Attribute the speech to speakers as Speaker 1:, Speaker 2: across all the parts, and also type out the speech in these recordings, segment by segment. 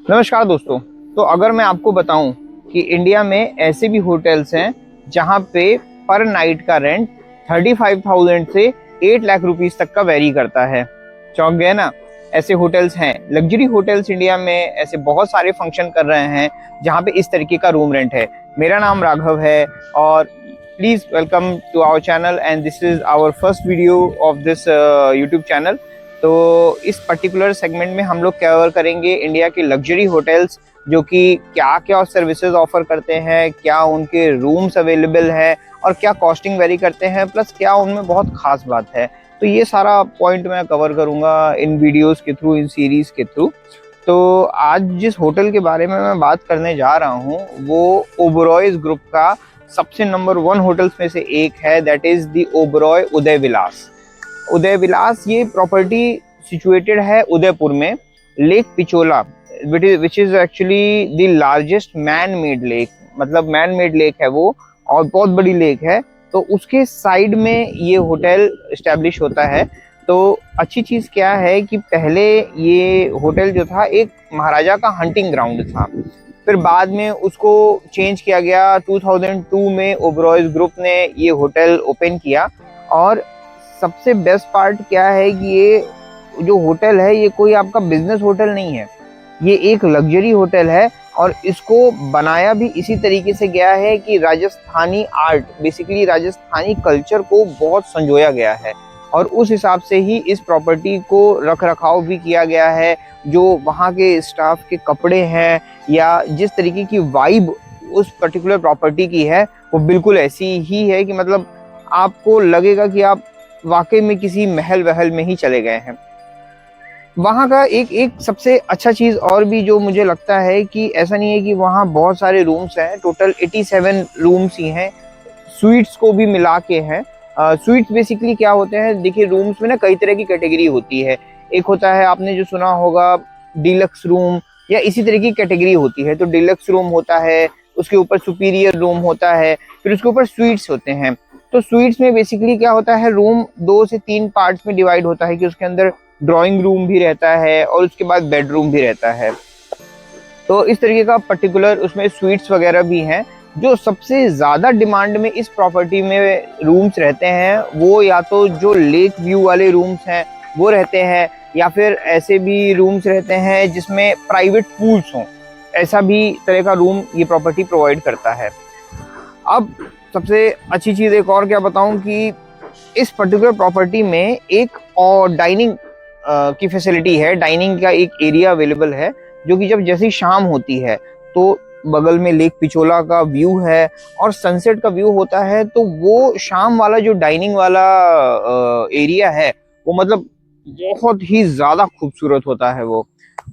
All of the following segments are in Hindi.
Speaker 1: नमस्कार दोस्तों। तो अगर मैं आपको बताऊं कि इंडिया में ऐसे भी होटल्स हैं जहां पे पर नाइट का रेंट 35,000 से 8 लाख रुपीस तक का वेरी करता है। चौंक गए ना? ऐसे होटल्स हैं, लग्जरी होटल्स इंडिया में ऐसे बहुत सारे फंक्शन कर रहे हैं जहां पे इस तरीके का रूम रेंट है। मेरा नाम राघव है और please welcome to our channel and this is our first video of this YouTube channel. तो इस पर्टिकुलर सेगमेंट में हम लोग कवर करेंगे इंडिया के लग्जरी होटल्स, जो कि क्या क्या सर्विसेज ऑफर करते हैं, क्या उनके रूम्स अवेलेबल है और क्या कॉस्टिंग वेरी करते हैं, प्लस क्या उनमें बहुत खास बात है। तो ये सारा पॉइंट मैं कवर करूंगा इन वीडियोस के थ्रू, इन सीरीज के थ्रू। तो आज जिस होटल के बारे में मैं बात करने जा रहा हूँ वो ओबरॉयज ग्रुप का सबसे नंबर 1 होटल्स में से एक है, दैट इज द ओबरॉय उदय विलास। उदय विलास ये प्रॉपर्टी सिचुएटेड है उदयपुर में, lake Pichola, which is actually the largest man made lake. मतलब मैन मेड लेक है वो और बहुत बड़ी लेक है। तो उसके साइड में ये होटल एस्टेब्लिश होता है। तो अच्छी चीज क्या है कि पहले ये होटल जो था एक महाराजा का हंटिंग ग्राउंड था, फिर बाद में उसको चेंज किया गया। 2002 में ओबरॉयज ग्रुप ने ये होटल ओपन किया। और सबसे बेस्ट पार्ट क्या है कि ये जो होटल है ये कोई आपका बिजनेस होटल नहीं है, ये एक लग्जरी होटल है। और इसको बनाया भी इसी तरीके से गया है कि Rajasthani art, basically Rajasthani culture को बहुत संजोया गया है और उस हिसाब से ही इस प्रॉपर्टी को रख रखाव भी किया गया है। जो वहाँ के स्टाफ के कपड़े हैं या जिस तरीके की वाइब उस पर्टिकुलर प्रॉपर्टी की है वो बिल्कुल ऐसी ही है कि मतलब आपको लगेगा कि आप वाकई में किसी महल वहल में ही चले गए हैं। वहाँ का एक एक सबसे अच्छा चीज़ और भी जो मुझे लगता है कि ऐसा नहीं है कि वहाँ बहुत सारे रूम्स हैं, टोटल 87 रूम्स ही हैं, स्वीट्स को भी मिला के हैं। स्वीट्स बेसिकली क्या होते हैं, देखिए रूम्स में ना कई तरह की कैटेगरी होती है। एक होता है, आपने जो सुना होगा, डिलक्स रूम, या इसी तरह की कैटेगरी होती है। तो डिलक्स रूम होता है, उसके ऊपर सुपीरियर रूम होता है, फिर उसके ऊपर स्वीट्स होते हैं। तो स्वीट्स में बेसिकली क्या होता है, रूम 2 से 3 पार्ट्स में डिवाइड होता है कि उसके अंदर ड्राइंग रूम भी रहता है और उसके बाद बेडरूम भी रहता है। तो इस तरीके का पर्टिकुलर उसमें स्वीट्स वगैरह भी हैं। जो सबसे ज़्यादा डिमांड में इस प्रॉपर्टी में रूम्स रहते हैं वो या तो जो लेक व्यू वाले रूम्स हैं वो रहते हैं, या फिर ऐसे भी रूम्स रहते हैं जिसमें प्राइवेट पूल्स हों। ऐसा भी तरह का रूम ये प्रॉपर्टी प्रोवाइड करता है। अब सबसे अच्छी चीज़ एक और क्या बताऊं कि इस पर्टिकुलर प्रॉपर्टी में एक और डाइनिंग की फैसिलिटी है। डाइनिंग का एक एरिया अवेलेबल है जो कि जब जैसी शाम होती है तो बगल में लेक पिचोला का व्यू है और सनसेट का व्यू होता है, तो वो शाम वाला जो डाइनिंग वाला एरिया है वो मतलब बहुत ही ज्यादा खूबसूरत होता है। वो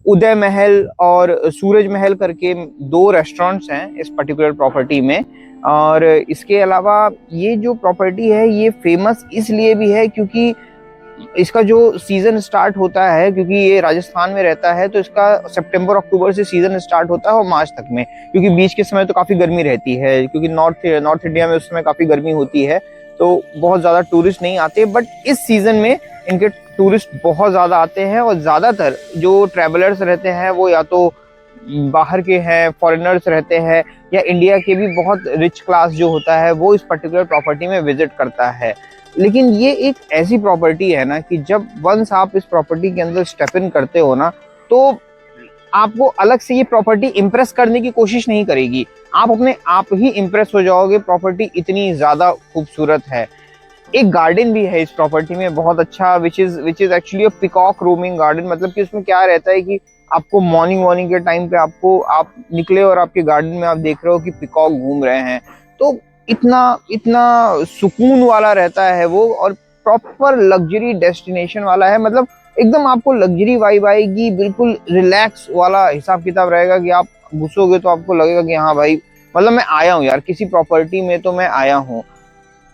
Speaker 1: उदय महल और सूरज महल करके 2 रेस्टोरेंट्स हैं इस पर्टिकुलर प्रॉपर्टी में। और इसके अलावा ये जो प्रॉपर्टी है ये फेमस इसलिए भी है क्योंकि इसका जो सीजन स्टार्ट होता है, क्योंकि ये राजस्थान में रहता है, तो इसका सितंबर अक्टूबर से सीजन स्टार्ट होता है और मार्च तक में, क्योंकि बीच के समय तो काफी गर्मी रहती है, क्योंकि नॉर्थ इंडिया में उस समय काफी गर्मी होती है तो बहुत ज्यादा टूरिस्ट नहीं आते। बट इस सीजन में इनके टूरिस्ट बहुत ज्यादा आते हैं और ज्यादातर जो ट्रेवलर्स रहते हैं वो या तो बाहर के हैं, फॉरेनर्स रहते हैं, या इंडिया के भी बहुत रिच क्लास जो होता है वो इस पर्टिकुलर प्रॉपर्टी में विजिट करता है। लेकिन ये एक ऐसी प्रॉपर्टी है ना कि जब वंस आप इस प्रॉपर्टी के अंदर स्टेप इन करते हो ना, तो आपको अलग से ये प्रॉपर्टी इम्प्रेस करने की कोशिश नहीं करेगी, आप अपने आप ही इम्प्रेस हो जाओगे। प्रॉपर्टी इतनी ज्यादा खूबसूरत है। एक गार्डन भी है इस प्रॉपर्टी में बहुत अच्छा, which is actually a peacock roaming garden. मतलब कि उसमें क्या रहता है कि आपको मॉर्निंग के टाइम पे आप निकले और आपके गार्डन में आप देख रहे हो कि पिकॉक घूम रहे हैं। तो इतना इतना सुकून वाला रहता है वो, और प्रॉपर लग्जरी डेस्टिनेशन वाला है। मतलब एकदम आपको लग्जरी वाइब आएगी, बिल्कुल रिलैक्स वाला हिसाब किताब रहेगा कि आप घुसोगे तो आपको लगेगा कि हाँ भाई, मतलब मैं आया हूँ यार किसी प्रॉपर्टी में, तो मैं आया हूँ।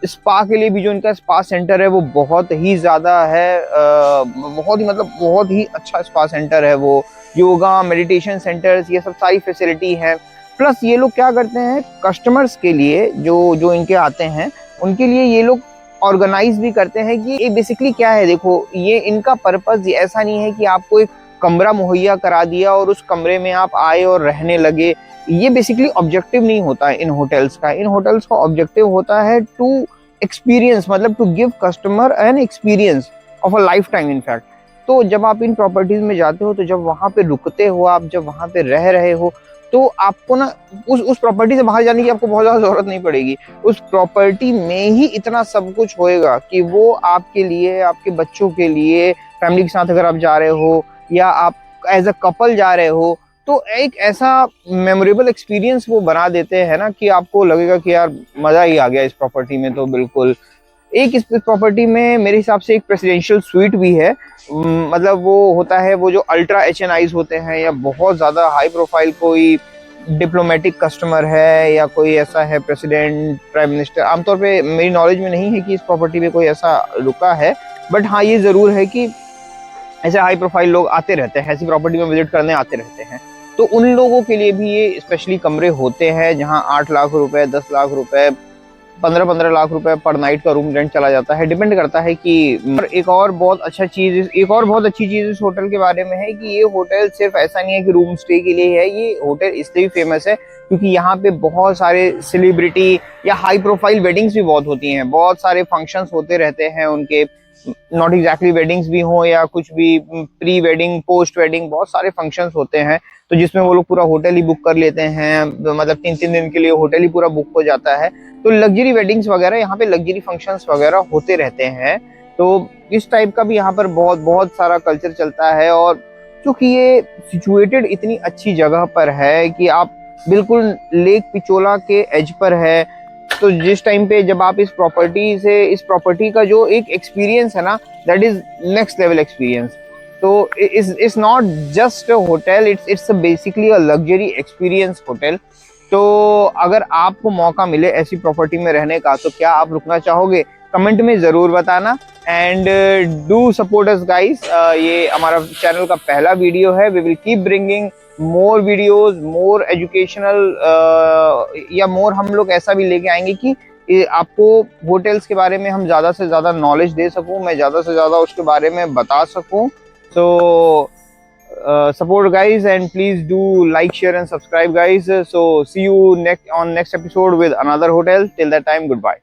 Speaker 1: स्पा के लिए भी जो इनका स्पा सेंटर है वो बहुत ही ज्यादा है, बहुत ही मतलब बहुत ही अच्छा स्पा सेंटर है वो। योगा, मेडिटेशन सेंटर्स, ये सब सारी फैसिलिटी है। प्लस ये लोग क्या करते हैं, कस्टमर्स के लिए जो जो इनके आते हैं उनके लिए ये लोग ऑर्गेनाइज भी करते हैं कि ये बेसिकली क्या है, देखो ये इनका पर्पस ऐसा नहीं है कि आपको एक कमरा मुहैया करा दिया और उस कमरे में आप आए और रहने लगे। ये बेसिकली ऑब्जेक्टिव नहीं होता है इन होटल्स का। इन होटल्स का ऑब्जेक्टिव होता है टू एक्सपीरियंस, मतलब to give customer an experience of a lifetime in fact. तो जब आप इन प्रॉपर्टीज में जाते हो, तो जब वहां पे रुकते हो आप, जब वहां पे रह रहे हो, तो आपको ना उस प्रॉपर्टी से बाहर जाने की आपको बहुत ज्यादा जरूरत नहीं पड़ेगी। उस प्रॉपर्टी में ही इतना सब कुछ होएगा कि वो आपके लिए, आपके बच्चों के लिए, फैमिली के साथ अगर आप जा रहे हो या आप एज अ कपल जा रहे हो, तो एक ऐसा मेमोरेबल एक्सपीरियंस वो बना देते हैं ना कि आपको लगेगा कि यार मजा ही आ गया इस प्रॉपर्टी में। तो बिल्कुल एक इस प्रॉपर्टी में मेरे हिसाब से एक प्रेसिडेंशियल स्वीट भी है। मतलब वो होता है, वो जो अल्ट्रा HNIs होते हैं या बहुत ज्यादा हाई प्रोफाइल कोई डिप्लोमेटिक कस्टमर है या कोई ऐसा है प्रेसिडेंट, प्राइम मिनिस्टर, आमतौर पे मेरी नॉलेज में नहीं है कि इस प्रॉपर्टी में कोई ऐसा रुका है, बट हाँ ये जरूर है कि ऐसे हाई प्रोफाइल लोग आते रहते हैं, ऐसी प्रॉपर्टी में विजिट करने आते रहते हैं। तो उन लोगों के लिए भी ये स्पेशली कमरे होते हैं जहां 8 लाख रुपए, 10 लाख रुपए, 15-15 लाख रुपए पर नाइट का रूम रेंट चला जाता है। डिपेंड करता है कि एक और बहुत अच्छी चीज इस होटल के बारे में है कि ये होटल सिर्फ ऐसा नहीं है कि रूम स्टे के लिए है। ये होटल इसलिए भी फेमस है क्योंकि यहाँ पे बहुत सारे सेलिब्रिटी या हाई प्रोफाइल वेडिंग्स भी बहुत होती हैं, बहुत सारे फंक्शंस होते रहते हैं उनके, नॉट एग्जैक्टली वेडिंग्स भी हो या कुछ भी, प्री वेडिंग, पोस्ट वेडिंग, बहुत सारे फंक्शंस होते हैं। तो जिसमें वो लोग पूरा होटल ही बुक कर लेते हैं, मतलब 3-3 दिन के लिए होटल ही पूरा बुक हो जाता है। तो लग्जरी वेडिंग्स वगैरह, यहाँ पे लग्जरी फंक्शंस वगैरह होते रहते हैं। तो इस टाइप का भी यहाँ पर बहुत बहुत सारा कल्चर चलता है। और क्योंकि ये सिचुएटेड इतनी अच्छी जगह पर है कि आप बिल्कुल लेक पिचोला के एज पर है, तो जिस टाइम पे जब आप इस प्रॉपर्टी का जो एक एक्सपीरियंस है ना, that is next level experience. तो it's not just a hotel, it's basically a luxury experience hotel. तो अगर आपको मौका मिले ऐसी प्रॉपर्टी में रहने का, तो क्या आप रुकना चाहोगे? कमेंट में जरूर बताना and do support us guys. ये हमारा चैनल का पहला वीडियो है। We will keep bringing more videos, more educational, या मोर हम लोग ऐसा भी लेके आएंगे कि आपको होटल्स के बारे में हम ज्यादा से ज्यादा नॉलेज दे सकूं, मैं ज्यादा से ज्यादा उसके बारे में बता सकूं। So support guys, and please do like, share and subscribe guys. So see you next episode with another hotel. Till that time, goodbye.